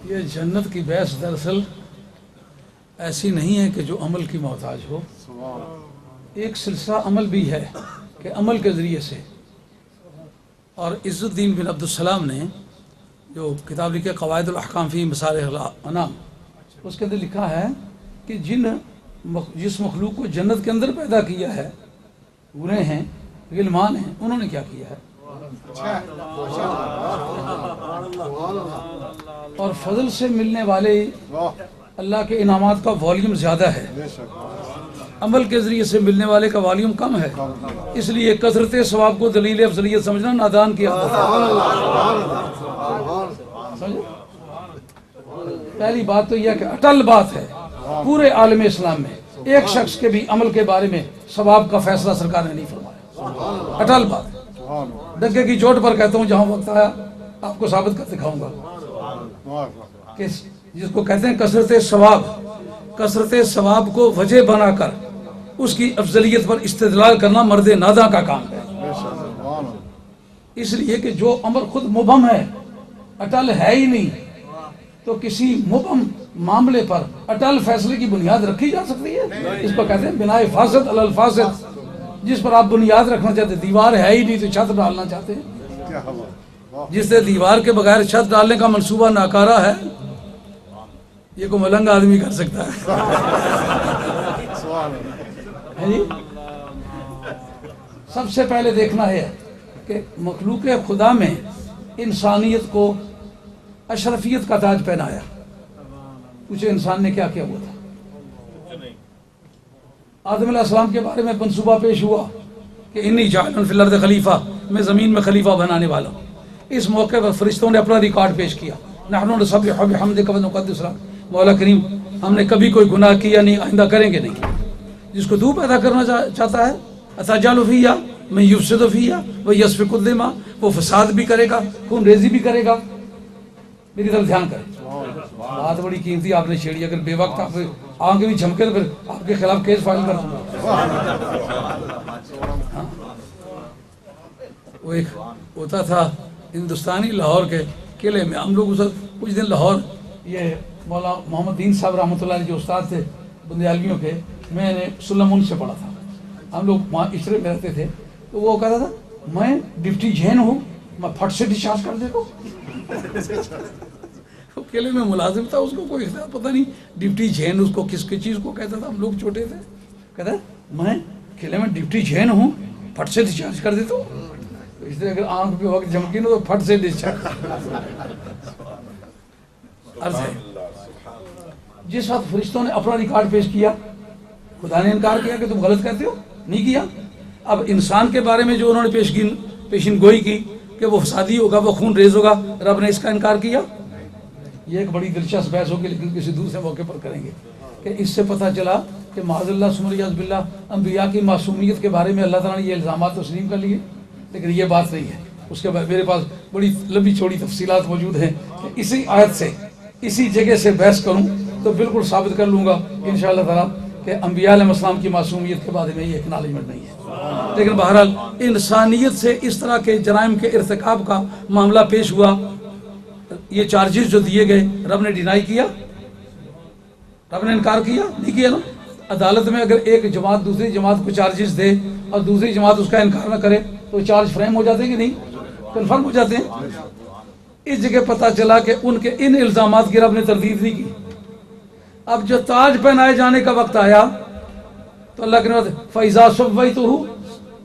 یہ جنت کی بحث دراصل ایسی نہیں ہے کہ جو عمل کی محتاج ہو. ایک سلسلہ عمل بھی ہے کہ عمل کے ذریعے سے. اور عز الدین بن عبدالسلام نے جو کتاب لکھی قواعد الاحکام فی مصالح الانام، اس کے اندر لکھا ہے کہ جس مخلوق کو جنت کے اندر پیدا کیا ہے، حوریں ہیں، غلمان ہیں، انہوں نے کیا کیا ہے. اور فضل سے ملنے والے اللہ کے انعامات کا والیوم زیادہ ہے، عمل کے ذریعے سے ملنے والے کا والیوم کم ہے. اس لیے کثرت ثواب کو دلیل افضلیت سمجھنا نادان کی عادت ہے. پہلی بات تو یہ کہ اٹل بات ہے پورے عالم اسلام میں ایک شخص کے بھی عمل کے بارے میں ثواب کا فیصلہ سرکار نے نہیں فرمایا. اٹل بات ہے. ڈگے کی چوٹ پر کہتا ہوں، جہاں وقت آیا آپ کو ثابت کر دکھاؤں گا کہ جس کو کہتے ہیں کثرت ثواب کو وجہ بنا کر اس کی افضلیت پر استدلال کرنا مرد ناداں کا کام ہے. اس لیے کہ جو امر خود مبہم ہے، اٹل ہے ہی نہیں، تو کسی مبہم معاملے پر اٹل فیصلے کی بنیاد رکھی جا سکتی ہے؟ اس کو کہتے ہیں بنائے فاسد علی الفاسد. جس پر آپ بنیاد رکھنا چاہتے ہیں، دیوار ہے ہی نہیں تو چھت ڈالنا چاہتے ہیں. جس سے دیوار کے بغیر چھت ڈالنے کا منصوبہ ناکارہ ہے، یہ کوئی ملنگ آدمی کر سکتا ہے جی. سب سے پہلے دیکھنا ہے کہ مخلوق خدا میں انسانیت کو اشرفیت کا تاج پہنایا. پوچھے انسان نے کیا کیا ہوا تھا؟ آدم علیہ السلام کے بارے میں منصوبہ پیش ہوا کہ انی جاعل فی الارض خلیفہ، میں زمین میں خلیفہ بنانے والا ہوں. اس موقع پر فرشتوں نے اپنا ریکارڈ پیش کیا. نحن نسبح بحمدک ونقدس لک، مولا کریم ہم نے کبھی کوئی گناہ کیا نہیں، آئندہ کریں گے نہیں. جس کو تو پیدا کرنا چاہتا ہے، اتجعل فیہا من یفسد فیہا ویسفک الدماء، وہ فساد بھی کرے گا، خون ریزی بھی کرے گا. میری طرف دھیان کریں، بات بڑی قیمتی آپ نے چھیڑی. اگر بے وقت آپ آنکھ بھی جھمکے تو پھر آپ کے خلاف کیس فائل کر دوں گا. وہ ایک ہوتا تھا ہندوستانی، لاہور کے قلعے میں ہم لوگ کچھ دن لاہور، یہ مولا محمد دین صاحب رحمۃ اللہ علیہ جو استاد تھے بندیالویوں کے، میں نے سلم ان سے پڑھا تھا. ہم لوگ وہاں عشرے میں رہتے تھے. تو وہ کہتا تھا میں ڈپٹی جین ہوں، میں پھٹ سے ڈسچارج کر دیتا ہوں. قلعے میں ملازم تھا، اس کو کوئی پتہ نہیں ڈپٹی جین اس کو کس کی چیز کو کہتا تھا. ہم لوگ چھوٹے تھے. کہتا ہے میں قلعے میں ڈپٹی جین ہوں، پھٹ سے ڈسچارج کر دیتا ہوں. اس لیے اگر آنکھ پہ وقت جھمکی نا تو پھٹ سے ڈسچارج. جس وقت فرشتوں نے اپنا ریکارڈ پیش کیا، خدا نے انکار کیا کہ تم غلط کہتے ہو، نہیں کیا. اب انسان کے بارے میں جو انہوں نے پیشین گوئی کی کہ وہ فسادی ہوگا، وہ خون ریز ہوگا، رب نے اس کا انکار کیا. یہ ایک بڑی دلچسپ بحث ہوگی، لیکن کسی دوسرے موقع پر کریں گے. کہ اس سے پتہ چلا کہ معاذ اللہ ثم العیاذ باللہ انبیاء کی معصومیت کے بارے میں اللہ تعالیٰ نے یہ الزامات تسلیم کر لیے. لیکن یہ بات نہیں ہے. اس کے بعد میرے پاس بڑی لمبی چوڑی تفصیلات موجود ہیں کہ اسی آیت سے اسی جگہ سے بحث کروں تو بالکل ثابت کر لوں گا انشاءاللہ تعالیٰ کہ انبیاء علیہ السلام کی معصومیت کے بارے میں یہ اکنالجمنٹ نہیں ہے. لیکن بہرحال انسانیت سے اس طرح کے جرائم کے ارتکاب کا معاملہ پیش ہوا. یہ چارجز جو دیے گئے، رب نے ڈینائی کیا، رب نے انکار کیا، نہیں کیا نا. عدالت میں اگر ایک جماعت دوسری جماعت کو چارجز دے اور دوسری جماعت اس کا انکار نہ کرے تو چارج فریم ہو جاتے ہیں کہ نہیں، کنفرم ہو جاتے ہیں. اس جگہ پتہ چلا کہ ان کے ان الزامات کی رب نے تردید نہیں کی. اب جو تاج پہنائے جانے کا وقت آیا تو اللہ کے نعمت فَإِذَا سَوَّيْتُهُ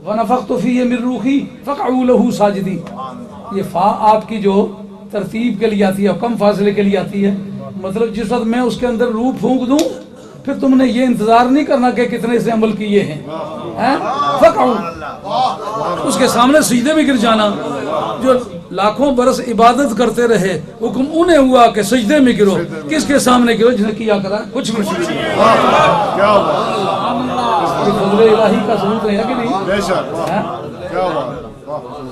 وَنَفَخْتُ فِيهِ مِن رُوحِي فَقَعُوا لَهُ سَاجِدِينَ. یہ فا آپ کی جو ترتیب کے لیے آتی ہے، کم فاصلے کے لیے آتی ہے. مطلب جس وقت میں اس کے اندر روح پھونک دوں پھر تم نے یہ انتظار نہیں کرنا کہ کتنے سے عمل کیے ہیں. فَقَعُوا، اس کے سامنے سجدے میں گر جانا. جو لاکھوں برس عبادت کرتے رہے، حکم انہیں ہوا کہ سجدے میں گرو. کس کے سامنے گرو؟ جس نے کیا کرا کچھ بھی نہیں. فضل الہی کا ثبوت ہے کہ نہیں؟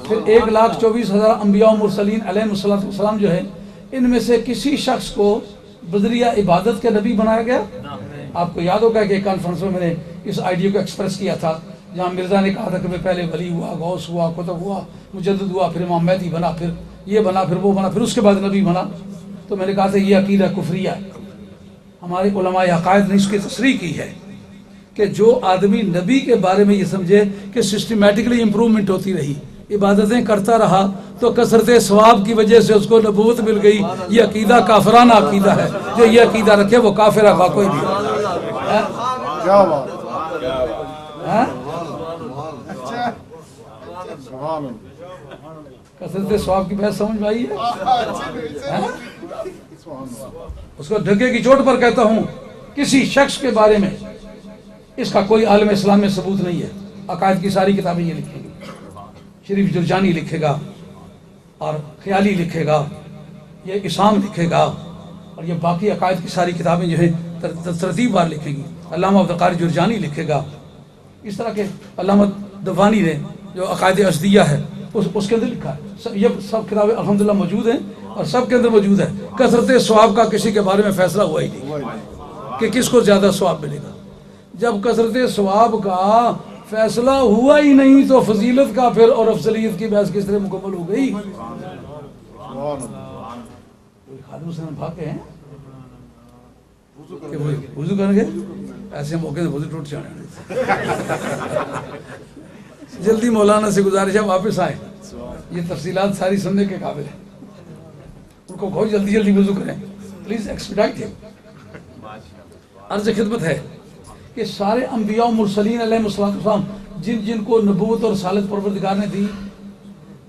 پھر 1,24,000 انبیاء و مرسلین علیہ السلام جو ہے، ان میں سے کسی شخص کو بذریعہ عبادت کے نبی بنایا گیا. آپ کو یاد ہوگا کہ ایک کانفرنس میں نے اس آئیڈیا کو ایکسپریس کیا تھا، جہاں مرزا نے کہا تھا کہ میں پہلے ولی ہوا، غوث ہوا، قطب ہوا، مجدد ہوا، پھر امام مہدی بنا، پھر یہ بنا، پھر وہ بنا، پھر اس کے بعد نبی بنا. تو میں نے کہا تھا یہ عقیدہ کفریہ ہے. ہمارے علماء عقائد نے اس کی تصریح کی ہے کہ جو آدمی نبی کے بارے میں یہ سمجھے کہ سسٹمیٹکلی امپرومنٹ ہوتی رہی، عبادتیں کرتا رہا تو کثرت ثواب کی وجہ سے اس کو نبوت مل گئی، یہ عقیدہ کافرانہ عقیدہ ہے. جو یہ عقیدہ رکھے وہ کافر ہے، کوئی بھی. کیا بات کثرت ثواب کی بحث سمجھ میں آئی ہے؟ اس کو ڈھگے کی چوٹ پر کہتا ہوں، کسی شخص کے بارے میں اس کا کوئی عالم اسلام میں ثبوت نہیں ہے. عقائد کی ساری کتابیں یہ لکھیں گی، شریف جرجانی لکھے گا اور خیالی لکھے گا، یہ اسام لکھے گا، اور یہ باقی عقائد کی ساری کتابیں جو ہیں ترتیب وار لکھیں گی. علامہ عبدالقادر جرجانی لکھے گا. اس طرح کے علامہ دوانی نے جو عقائد اشدیہ ہے اس کے اندر لکھا ہے. یہ سب کتابیں الحمدللہ موجود ہیں اور سب کے اندر موجود ہے. کثرت ثواب کا کسی کے بارے میں فیصلہ ہوا ہی نہیں کہ کس کو زیادہ ثواب ملے گا. جب کثرت ثواب کا فیصلہ ہوا ہی نہیں تو فضیلت کا پھر اور افضلیت کی بحث کس طرح مکمل ہو گئی؟ خادم حسین بھاگ کے ہیں کہ وضو کریں گے، ایسے موقع سے وضو ٹوٹ جانے. جلدی مولانا سے گزارش ہے واپس آئیں، یہ تفصیلات ساری سننے کے قابل ہیں. ان کو کہو جلدی جلدی وضو کریں، پلیز ایکسپیڈائٹ. عرض خدمت ہے کہ سارے انبیاء و مرسلین علیہ السلام جن کو نبوت اور رسالت پروردگار نے دی،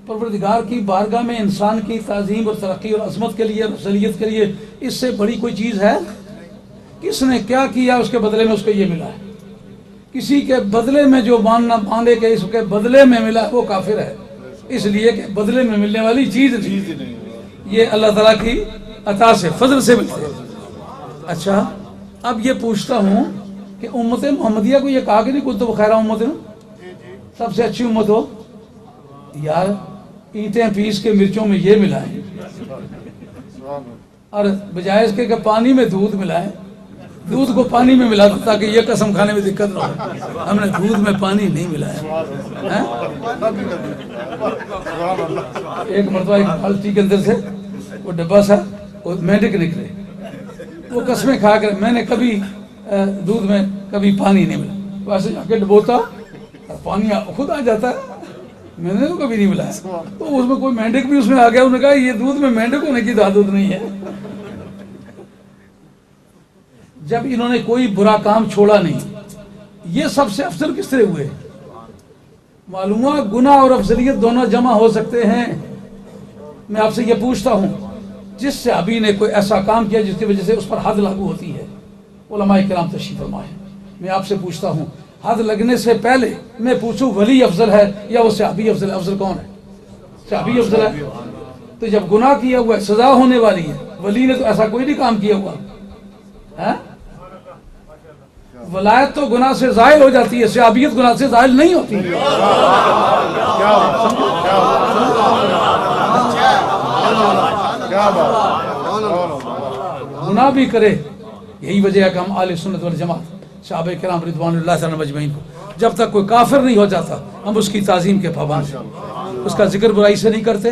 پروردگار کی بارگاہ میں انسان کی تعظیم اور ترقی اور عظمت کے لیے، افضلیت کے لیے اس سے بڑی کوئی چیز ہے؟ کس نے کیا کیا اس کے بدلے میں اس کو یہ ملا ہے؟ کسی کے بدلے میں جو مانے کہ اس کے بدلے میں ملا وہ کافر ہے، اس لیے کہ بدلے میں ملنے والی چیز نہیں، یہ اللہ تعالیٰ کی عطا سے، فضل سے ملتے ہیں. اچھا، اب یہ پوچھتا ہوں کہ امت محمدیہ کو یہ کہا کہ نہیں کنتم خیر امت، سب سے اچھی امت ہو؟ یار اینٹیں پیس کے مرچوں میں یہ ملائیں اور بجائے اس کے کہ پانی میں دودھ ملائیں، دودھ کو پانی میں ملا دو تاکہ یہ قسم کھانے میں دقت نہ ہو. ہم نے دودھ میں پانی نہیں ملایا. ایک مرتبہ ایک بالٹی کے اندر سے وہ ڈبہ سا وہ مینڈک نکلے، وہ قسمیں کھا کر میں نے کبھی دودھ میں کبھی پانی نہیں ملا، ویسے جا کے ڈبوتا پانی خود آ جاتا ہے، میں نے تو کبھی نہیں ملایا. تو اس میں کوئی مینڈک بھی اس میں آ گیا، انہوں نے کہا یہ دودھ میں مینڈک ہونے کی عادت نہیں ہے. جب انہوں نے کوئی برا کام چھوڑا نہیں، یہ سب سے افضل کس طرح ہوئے؟ معلوم ہوا گناہ اور افضلیت دونوں جمع ہو سکتے ہیں. میں آپ سے یہ پوچھتا ہوں، جس صحابی نے کوئی ایسا کام کیا جس کی وجہ سے اس پر حد لاگو ہوتی ہے، علماء کرام تشریف فرمائے. میں آپ سے پوچھتا ہوں، حد لگنے سے پہلے میں پوچھوں ولی افضل ہے یا وہ صحابی افضل ہے؟ افضل کون ہے؟ صحابی افضل ہے. تو جب گناہ کیا ہوا ہے سزا ہونے والی ہے، ولی نے تو ایسا کوئی نہیں کام کیا ہوا ہے. ولایت تو گناہ سے زائل ہو جاتی ہے، صحابیت گناہ سے زائل نہیں ہوتی. گناہ بھی کرے، یہی وجہ ہے کہ ہم اہل سنت والجماعت صحابہ کرام رضوان اللہ تعالی مجمعین کو جب تک کوئی کافر نہیں ہو جاتا ہم اس کی تعظیم کے پابند ہیں. اس کا ذکر برائی سے نہیں کرتے،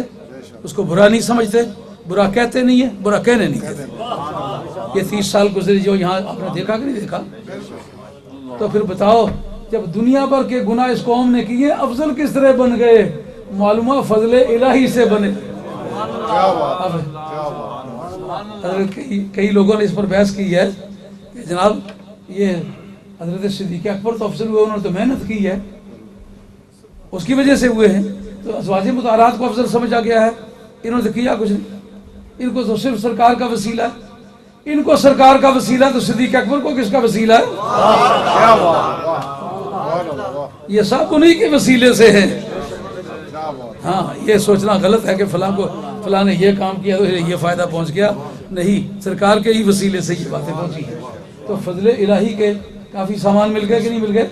اس کو برا نہیں سمجھتے، برا کہتے نہیں ہیں، برا کہنے نہیں دیتے. یہ 30 سال گزرے جو یہاں آپ نے دیکھا کہ نہیں دیکھا؟ تو پھر بتاؤ جب دنیا بھر کے گناہ اس قوم نے کیے افضل کس طرح بن گئے؟ معلومہ فضل الہی سے بنے. کئی لوگوں نے اس پر بحث کی ہے کہ جناب یہ حضرت صدیق اکبر تو افضل ہوئے، انہوں نے تو محنت کی ہے، اس کی وجہ سے ہوئے ہیں. تو ازواج مطہرات کو افضل سمجھا گیا ہے، انہوں نے کیا کچھ نہیں، ان کو تو صرف سرکار کا وسیلہ ہے. ان کو سرکار کا وسیلہ تو صدیق اکبر کو کس کا وسیلہ ہے؟ یہ سب انہی کے وسیلے سے ہے. ہاں، یہ سوچنا غلط ہے کہ فلاں نے یہ کام کیا تو یہ فائدہ پہنچ گیا. نہیں، سرکار کے ہی وسیلے سے یہ باتیں پہنچی ہیں. تو فضل الہی کے کافی سامان مل گئے کہ نہیں مل گئے؟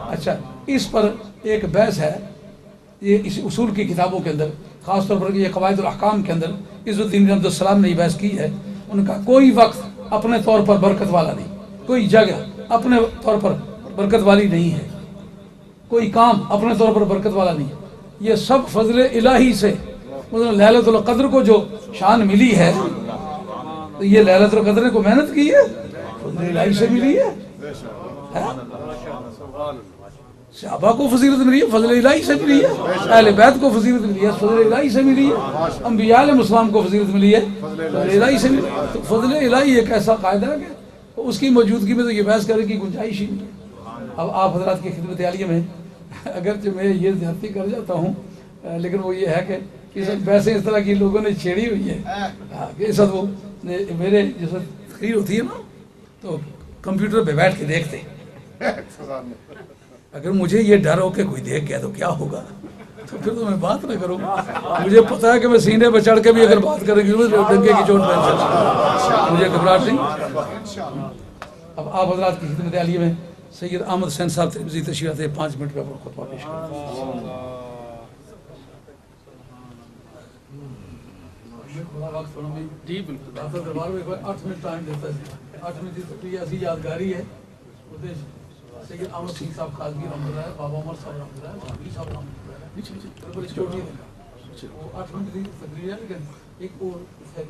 اچھا، اس پر ایک بحث ہے یہ اس اصول کی کتابوں کے اندر، خاص طور پر یہ قواعد الاحکام کے اندر عز الدین بن عبدالسلام نے یہ بحث کی ہے. ان کا کوئی وقت اپنے طور پر برکت والا نہیں، کوئی جگہ اپنے طور پر برکت والی نہیں ہے، کوئی کام اپنے طور پر برکت والا نہیں ہے. یہ سب فضل الہی سے، لیلۃ القدر کو جو شان ملی ہے تو یہ لیلۃ القدر نے کو محنت کی ہے، فضل الہی سے ملی ہے۔ صحابہ کو فضیلت ملی ہے، فضل الہی سے ملی ہے۔ اہل بیت کو فضیلت ملی ہے، فضل الہی سے ملی ہے۔ انبیاء علیہ السلام کو فضیلت ملی ہے، فضل الہی سے ملی ہے۔ تو فضل الہی ایک ایسا قاعدہ ہے کہ اس کی موجودگی میں تو یہ بحث کرنے کی گنجائش ہی نہیں ہے۔ اب آپ حضرات کی خدمت عالیہ میں اگرچہ میں یہ زیادتی کر جاتا ہوں، لیکن وہ یہ ہے کہ اس ویسے اس طرح کی لوگوں نے چھیڑی ہوئی ہے کہ اس وقت وہ میرے جس وقت تقریر ہوتی ہے نا تو کمپیوٹر پہ بیٹھ کے دیکھتے، اگر مجھے یہ ڈر ہو کہ کوئی دیکھ گیا تو کیا ہوگا، تو پھر تو میں بات نہ کروں۔ مجھے پتا ہے کہ میں سینے پہ چڑھ کے بھی اگر بات کریں گی تو ڈنکے کی چوٹ پہن سکتا، مجھے گھبراہٹ نہیں۔ اب آپ حضرات کی خدمت عالیہ میں سید احمد حسین صاحب ترمذی تشریف آتے ہیں، 5 منٹ کا خطبہ پیش کریں۔ جی بالکل، ڈاکٹر دربار میں 8 منٹ ٹائم دیتا ہے، 8 منٹ کی تقریر ایسی یادگاری ہے۔ سید احمد حسین صاحب خاصگی رحمۃ اللہ علیہ، بابا عمر صاحب رحمۃ اللہ علیہ، بھابی صاحب رحمۃ اللہ علیہ، 8 منٹ کی تقریر ہے، لیکن ایک وہ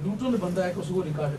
لوٹن بندہ ہے کہ اس کو ریکارڈ